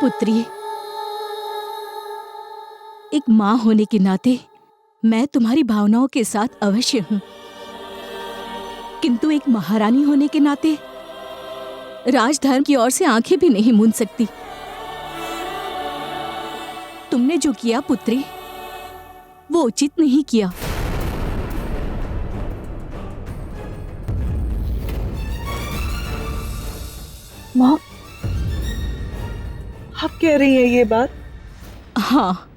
पुत्री, एक मां होने के नाते मैं तुम्हारी भावनाओं के साथ अवश्य हूं, किंतु एक महारानी होने के नाते राजधर्म की ओर से आंखें भी नहीं मूंद सकती। तुमने जो किया पुत्री, वो उचित नहीं किया। माँ, आप कह रही हैं ये बात? हाँ,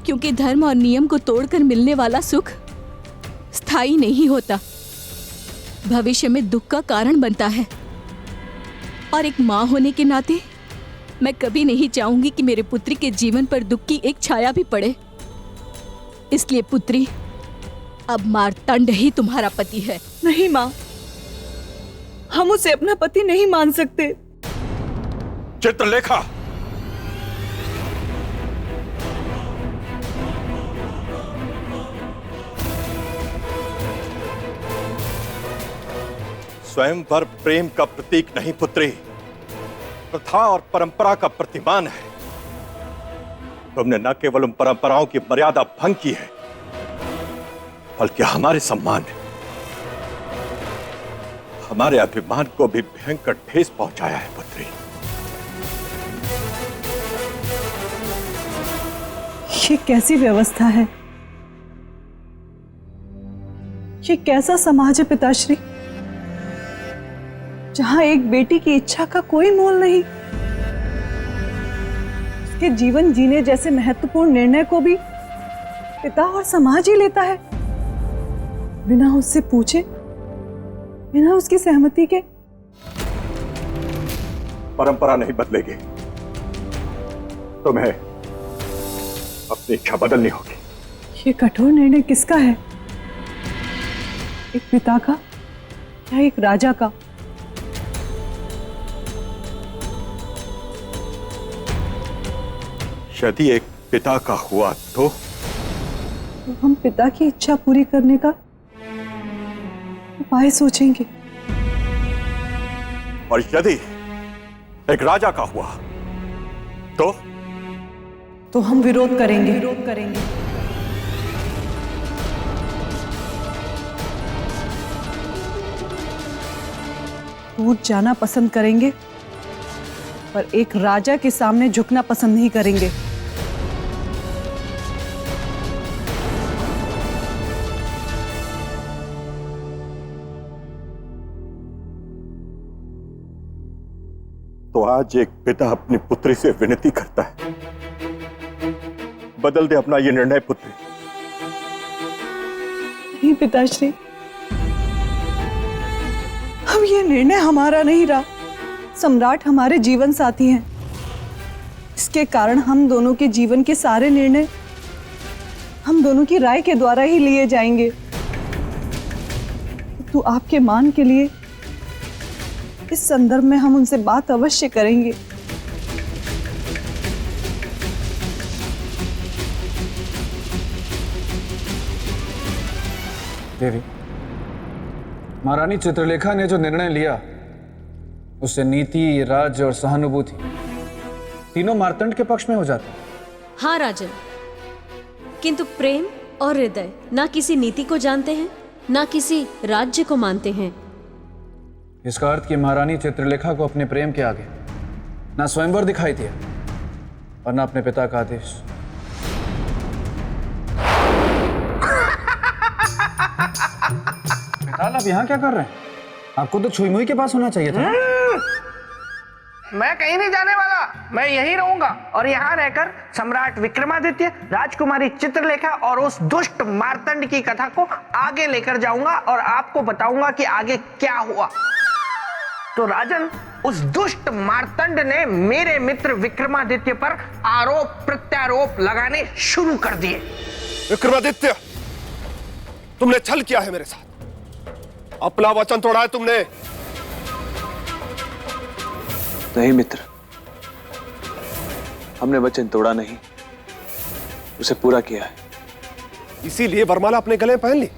क्योंकि धर्म और नियम को तोड़कर मिलने वाला सुख स्थायी नहीं होता, भविष्य में दुख का कारण बनता है। और एक मां होने के नाते मैं कभी नहीं चाहूंगी कि मेरे पुत्री के जीवन पर दुख की एक छाया भी पड़े। इसलिए पुत्री, अब मार्तंड ही तुम्हारा पति है। नहीं माँ, हम उसे अपना पति नहीं मान सकते। चित्रलेखा, स्वयंवर प्रेम का प्रतीक नहीं पुत्री, प्रथा और परंपरा का प्रतिमान है। तुमने न केवल उन परंपराओं की मर्यादा भंग की है, बल्कि हमारे सम्मान, हमारे अभिमान को भी भयंकर ठेस पहुंचाया है पुत्री। ये कैसी व्यवस्था है? ये कैसा समाज है पिताश्री, जहां एक बेटी की इच्छा का कोई मोल नहीं? उसके जीवन जीने जैसे महत्वपूर्ण निर्णय को भी पिता और समाज ही लेता है, बिना उससे पूछे, बिना उसकी सहमति के। परंपरा नहीं बदलेगी, तुम्हें अपनी इच्छा बदलनी होगी। ये कठोर निर्णय किसका है? एक पिता का या एक राजा का? यदि एक पिता का हुआ तो हम पिता की इच्छा पूरी करने का उपाय सोचेंगे। और यदि एक राजा का हुआ तो हम विरोध करेंगे। टूट जाना पसंद करेंगे, पर एक राजा के सामने झुकना पसंद नहीं करेंगे। तो आज एक पिता अपनी पुत्री से विनती करता है, बदल दे अपना ये निर्णय पुत्री। नहीं पिताश्री, अब ये निर्णय हमारा नहीं रहा। सम्राट हमारे जीवन साथी हैं, इसके कारण हम दोनों के जीवन के सारे निर्णय हम दोनों की राय के द्वारा ही लिए जाएंगे। तो आपके मान के लिए इस संदर्भ में हम उनसे बात अवश्य करेंगे। देवी, महारानी चित्रलेखा ने जो निर्णय लिया उससे नीति, राज्य और सहानुभूति तीनों मार्तंड के पक्ष में हो जाते हैं। हाँ राजन, किंतु प्रेम और हृदय ना किसी नीति को जानते हैं, ना किसी राज्य को मानते हैं। इसका अर्थ कि महारानी चित्रलेखा को अपने प्रेम के आगे ना स्वयंवर दिखाई दिया और ना अपने पिता का आदेश। मिताल, आप यहाँ क्या कर रहे हैं? आपको तो छुई मुई के पास होना चाहिए था। मैं कहीं नहीं जाने वाला, मैं यहीं रहूंगा और यहाँ रहकर सम्राट विक्रमादित्य, राजकुमारी चित्रलेखा और उस दुष्ट मार्तंड की कथा को आगे लेकर जाऊंगा और आपको बताऊंगा कि आगे क्या हुआ। तो राजन, उस दुष्ट मार्तंड ने मेरे मित्र विक्रमादित्य पर आरोप प्रत्यारोप लगाने शुरू कर दिए। विक्रमादित्य, तुमने छल किया है मेरे साथ, अपना वचन तोड़ा है तुमने। नहीं मित्र, हमने वचन तोड़ा नहीं, उसे पूरा किया है। इसीलिए वरमाला अपने गले पहन ली।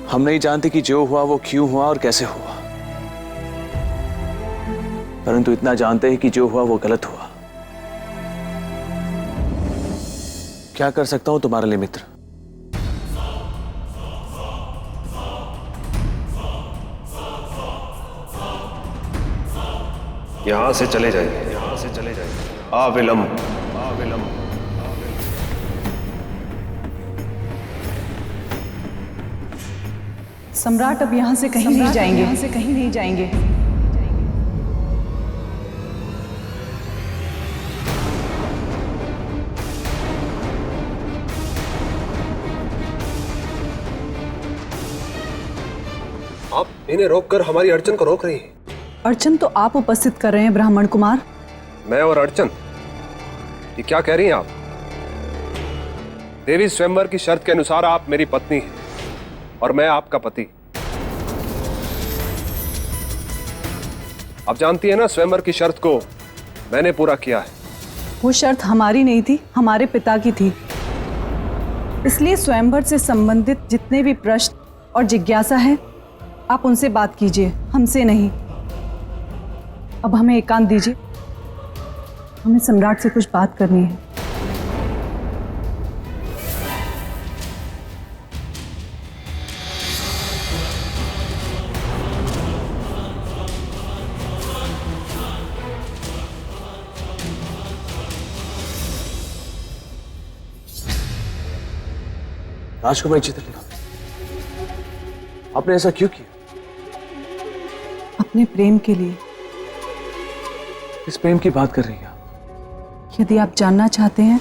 हम नहीं जानते कि जो हुआ वो क्यों हुआ और कैसे हुआ, परंतु इतना जानते हैं कि जो हुआ वो गलत हुआ। क्या कर सकता हूं तुम्हारे लिए मित्र? यहां से चले जाइए, यहां से चले जाइए, अविलंब, अविलंब। सम्राट अब यहाँ से कहीं नहीं जाएंगे, यहाँ से कहीं नहीं जाएंगे। आप इन्हें रोककर हमारी अड़चन को रोक रही हैं। अड़चन तो आप उपस्थित कर रहे हैं ब्राह्मण कुमार। मैं और अड़चन, ये क्या कह रही हैं आप? देवी स्वयंवर की शर्त के अनुसार आप मेरी पत्नी हैं और मैं आपका पति। आप जानती हैं ना, स्वयंवर की शर्त को मैंने पूरा किया है। वो शर्त हमारी नहीं थी, हमारे पिता की थी। इसलिए स्वयंवर से संबंधित जितने भी प्रश्न और जिज्ञासा है, आप उनसे बात कीजिए, हमसे नहीं। अब हमें एकांत दीजिए, हमें सम्राट से कुछ बात करनी है। राजकुमारी चित्रलेखा, आपने ऐसा क्यों किया? अपने प्रेम के लिए। इस प्रेम की बात कर रही हैं आप? यदि आप जानना चाहते हैं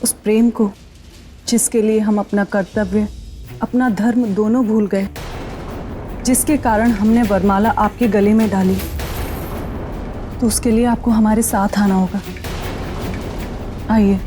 उस प्रेम को जिसके लिए हम अपना कर्तव्य, अपना धर्म दोनों भूल गए, जिसके कारण हमने वरमाला आपके गले में डाली, तो उसके लिए आपको हमारे साथ आना होगा। आइए।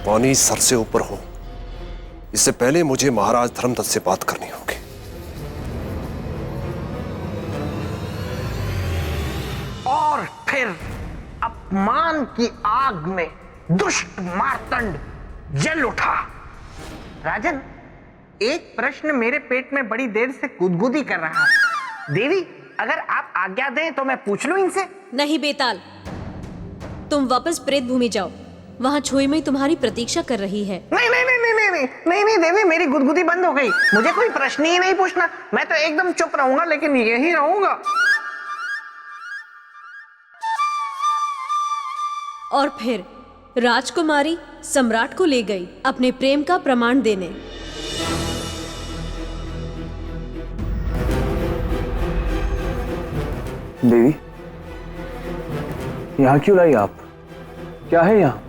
पानी सर से ऊपर हो, इससे पहले मुझे महाराज धर्मदत्त से बात करनी होगी। और फिर अपमान की आग में दुष्ट मार्तंड जल उठा। राजन, एक प्रश्न मेरे पेट में बड़ी देर से गुदगुदी कर रहा है। देवी, अगर आप आज्ञा दें तो मैं पूछ लूं इनसे? नहीं बेताल, तुम वापस प्रेत भूमि जाओ, वहां छुईमई तुम्हारी प्रतीक्षा कर रही है। नहीं नहीं नहीं नहीं नहीं नहीं नहीं नहीं देवी, मेरी गुदगुदी बंद हो गई। मुझे कोई प्रश्न ही नहीं पूछना, मैं तो एकदम चुप रहूंगा, लेकिन यही रहूंगा। और फिर राजकुमारी सम्राट को ले गई अपने प्रेम का प्रमाण देने। देवी, यहाँ क्यों लाई आप? क्या है यहाँ?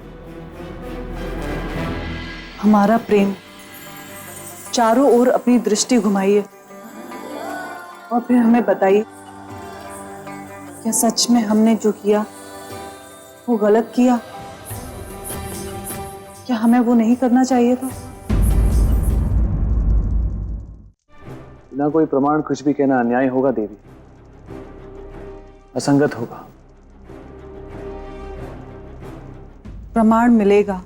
हमारा प्रेम। चारों ओर अपनी दृष्टि घुमाइए और फिर हमें बताइए, क्या सच में हमने जो किया वो गलत किया? क्या हमें वो नहीं करना चाहिए था? बिना कोई प्रमाण कुछ भी कहना अन्याय होगा देवी, असंगत होगा। प्रमाण मिलेगा।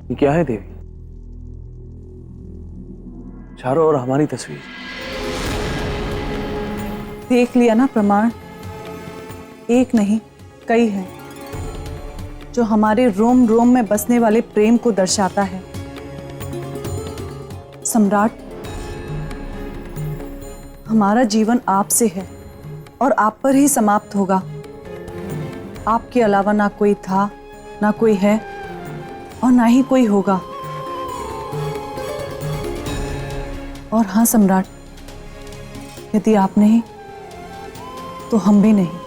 ये क्या है देवी? चारों ओर हमारी तस्वीर। देख लिया ना प्रमाण? एक नहीं, कई हैं, जो हमारे रोम रोम में बसने वाले प्रेम को दर्शाता है। सम्राट, हमारा जीवन आपसे है और आप पर ही समाप्त होगा। आपके अलावा ना कोई था, ना कोई है और ना ही कोई होगा। और हाँ सम्राट, यदि आप नहीं तो हम भी नहीं।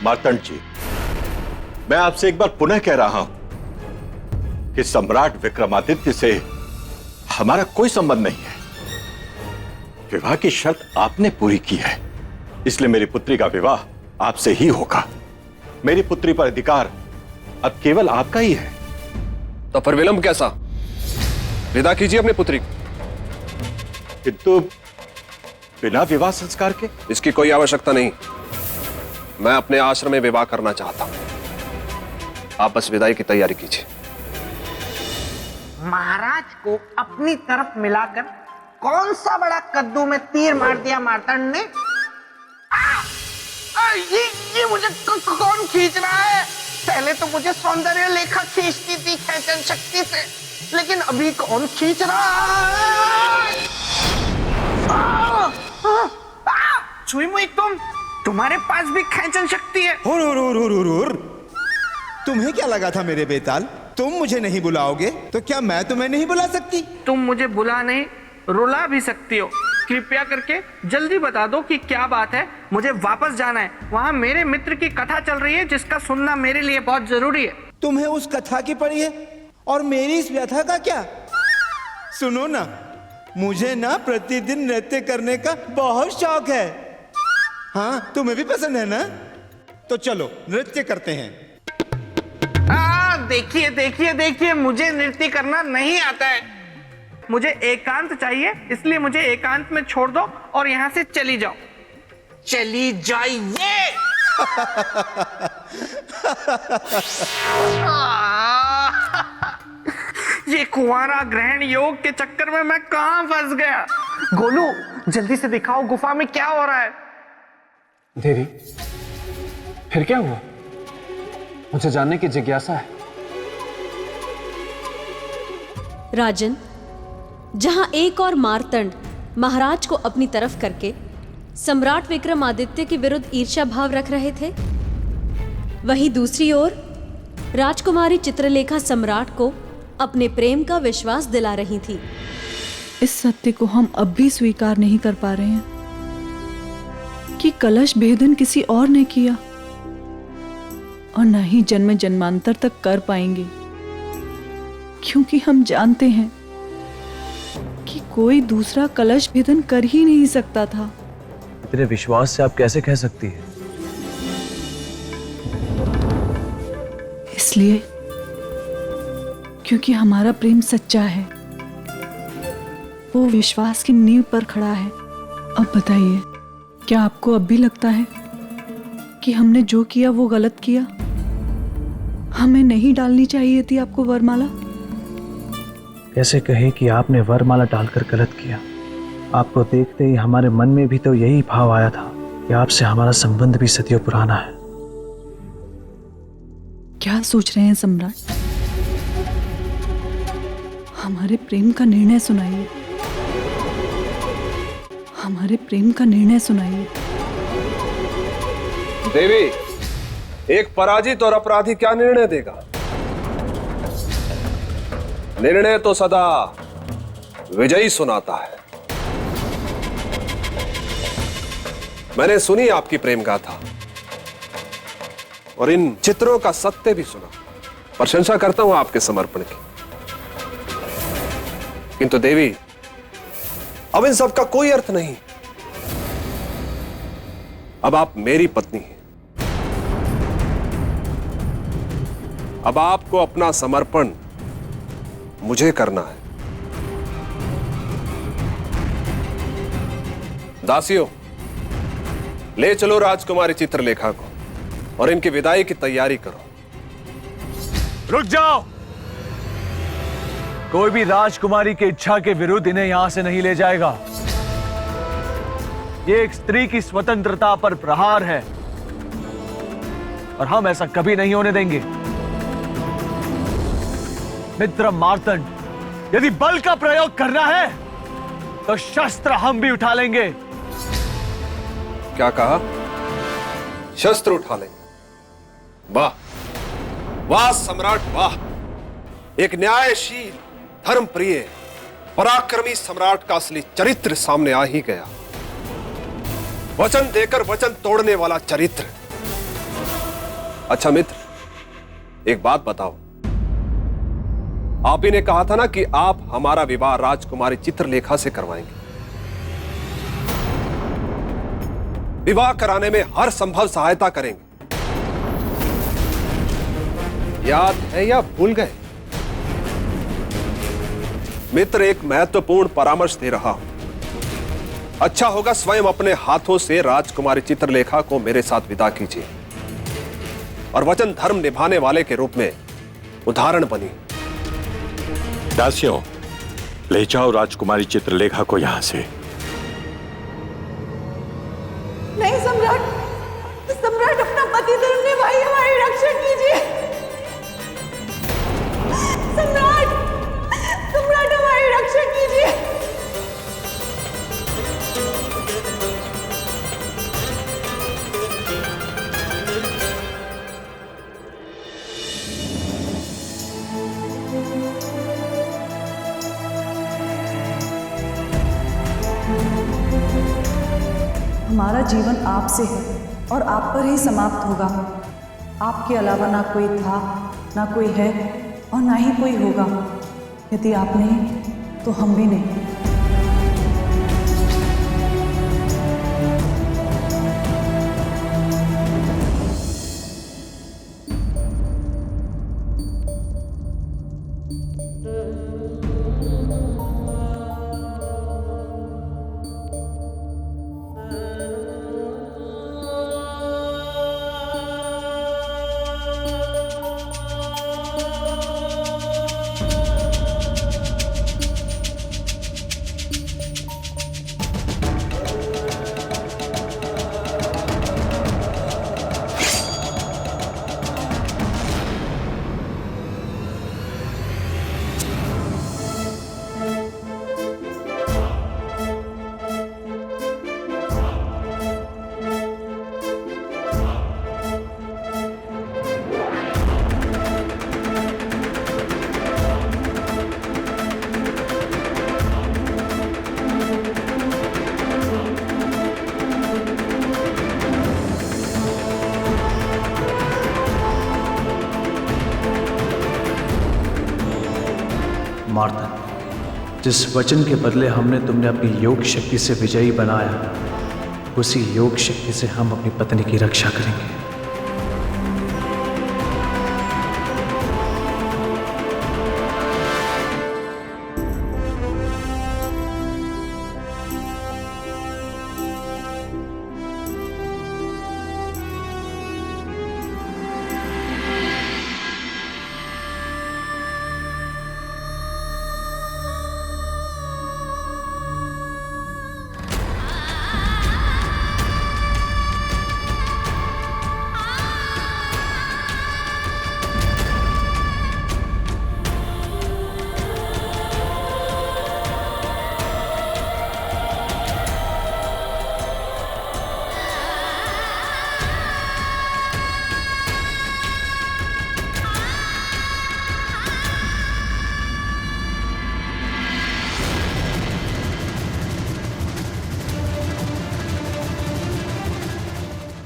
मार्तंड जी, मैं आपसे एक बार पुनः कह रहा हूं कि सम्राट विक्रमादित्य से हमारा कोई संबंध नहीं है। विवाह की शर्त आपने पूरी की है, इसलिए मेरी पुत्री का विवाह आपसे ही होगा। मेरी पुत्री पर अधिकार अब केवल आपका ही है। तो फिर विलंब कैसा? विदा कीजिए अपनी पुत्री को। किंतु बिना विवाह संस्कार के? इसकी कोई आवश्यकता नहीं। मैं अपने आश्रम में विवाह करना चाहता हूं। आप बस विदाई की तैयारी कीजिए। महाराज को अपनी तरफ मिलाकर कौन सा बड़ा कद्दू में तीर मार दिया मार्तंड ने? ये मुझे कौन खींच रहा है? पहले तो मुझे सौंदर्य लेखा खींचती थी खेचन शक्ति से, लेकिन अभी कौन खींच रहा है? छुई मुई तुम्हारे पास भी खेचन शक्ति है? हुर। तुम्हें क्या लगा था मेरे बेताल? तुम मुझे नहीं बुलाओगे तो क्या मैं तुम्हें नहीं बुला सकती? तुम मुझे बुला नहीं, रुला भी सकती हो। कृपया करके जल्दी बता दो कि क्या बात है। मुझे वापस जाना है। वहाँ मेरे मित्र की कथा चल रही है जिसका सुनना मेरे लिए बहुत जरूरी है। तुम्हें उस कथा की पड़ी है और मेरी इस व्यथा का क्या? सुनो ना, मुझे ना प्रतिदिन नृत्य करने का बहुत शौक है। हाँ, तुम्हें भी पसंद है ना? तो चलो नृत्य करते हैं। देखिए, मुझे नृत्य करना नहीं आता है। मुझे एकांत चाहिए, इसलिए मुझे एकांत में छोड़ दो और यहाँ से चली जाओ। चली जाइए। ये कुंवारा ग्रहण योग के चक्कर में मैं कहाँ फंस गया? गोलू, जल्दी से दिखाओ गुफा में क्या हो रहा है। देवी, फिर क्या हुआ? मुझे जानने की जिज्ञासा है। राजन, जहां एक और मार्तंड महाराज को अपनी तरफ करके सम्राट विक्रमादित्य के विरुद्ध ईर्ष्या भाव रख रहे थे, वहीं दूसरी ओर राजकुमारी चित्रलेखा सम्राट को अपने प्रेम का विश्वास दिला रही थी। इस सत्य को हम अब भी स्वीकार नहीं कर पा रहे हैं कि कलश भेदन किसी और ने किया और न ही जन्म जन्मांतर तक कर पाएंगे, क्योंकि हम जानते हैं कि कोई दूसरा कलश भेदन कर ही नहीं सकता था। तेरे विश्वास से आप कैसे कह सकती है? इसलिए क्योंकि हमारा प्रेम सच्चा है, वो विश्वास की नींव पर खड़ा है। अब बताइए, क्या आपको अब भी लगता है कि हमने जो किया वो गलत किया? हमें नहीं डालनी चाहिए थी आपको वरमाला? कैसे कहें कि आपने वरमाला डालकर गलत किया? आपको देखते ही हमारे मन में भी तो यही भाव आया था कि आपसे हमारा संबंध भी सदियों पुराना है। क्या सोच रहे हैं सम्राट? हमारे प्रेम का निर्णय सुनाइए। हमारे प्रेम का निर्णय सुनाइए। देवी, एक पराजित और अपराधी क्या निर्णय देगा? निर्णय तो सदा विजयी सुनाता है। मैंने सुनी आपकी प्रेम गाथा और इन चित्रों का सत्य भी सुना। प्रशंसा करता हूं आपके समर्पण की। किंतु देवी, अब इन सब का कोई अर्थ नहीं। अब आप मेरी पत्नी हैं। अब आपको अपना समर्पण मुझे करना है। दासियों, ले चलो राजकुमारी चित्रलेखा को और इनकी विदाई की तैयारी करो। रुक जाओ! कोई भी राजकुमारी की इच्छा के विरुद्ध इन्हें यहां से नहीं ले जाएगा। ये एक स्त्री की स्वतंत्रता पर प्रहार है और हम ऐसा कभी नहीं होने देंगे। मित्र मार्तंड, यदि बल का प्रयोग करना है तो शस्त्र हम भी उठा लेंगे। क्या कहा? शस्त्र उठा लेंगे? वाह वाह सम्राट वाह, एक न्यायशील, धर्मप्रिय, पराक्रमी सम्राट का असली चरित्र सामने आ ही गया। वचन देकर वचन तोड़ने वाला चरित्र। अच्छा मित्र, एक बात बताओ, आप ही ने कहा था ना कि आप हमारा विवाह राजकुमारी चित्रलेखा से करवाएंगे। विवाह कराने में हर संभव सहायता करेंगे। याद है या भूल गए? मित्र, एक महत्वपूर्ण परामर्श दे रहा हूं। अच्छा होगा स्वयं अपने हाथों से राजकुमारी चित्रलेखा को मेरे साथ विदा कीजिए और वचन धर्म निभाने वाले के रूप में उदाहरण बनी। दासियों, ले जाओ राजकुमारी चित्रलेखा को यहां से। नहीं सम्राट, सम्राट अपना पति धर्म निभाइए, हमारी रक्षा कीजिए। सम्राट, सम्राट हमारी रक्षा कीजिए। हमारा जीवन आपसे है और आप पर ही समाप्त होगा। आपके अलावा ना कोई था, ना कोई है और ना ही कोई होगा। यदि आप नहीं तो हम भी नहीं। मार्तन, जिस वचन के बदले हमने तुमने अपनी योग शक्ति से विजयी बनाया, उसी योग शक्ति से हम अपनी पत्नी की रक्षा करेंगे।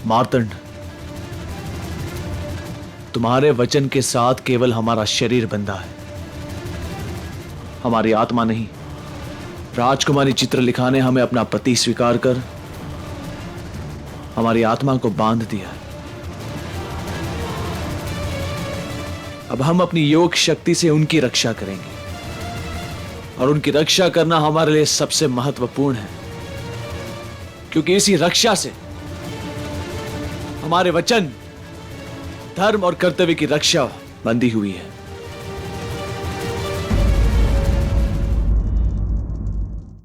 मार्तंड, तुम्हारे वचन के साथ केवल हमारा शरीर बंधा है, हमारी आत्मा नहीं। राजकुमारी चित्रलेखा ने हमें अपना पति स्वीकार कर हमारी आत्मा को बांध दिया है। अब हम अपनी योग शक्ति से उनकी रक्षा करेंगे और उनकी रक्षा करना हमारे लिए सबसे महत्वपूर्ण है, क्योंकि इसी रक्षा से हमारे वचन, धर्म और कर्तव्य की रक्षा बंधी हुई है।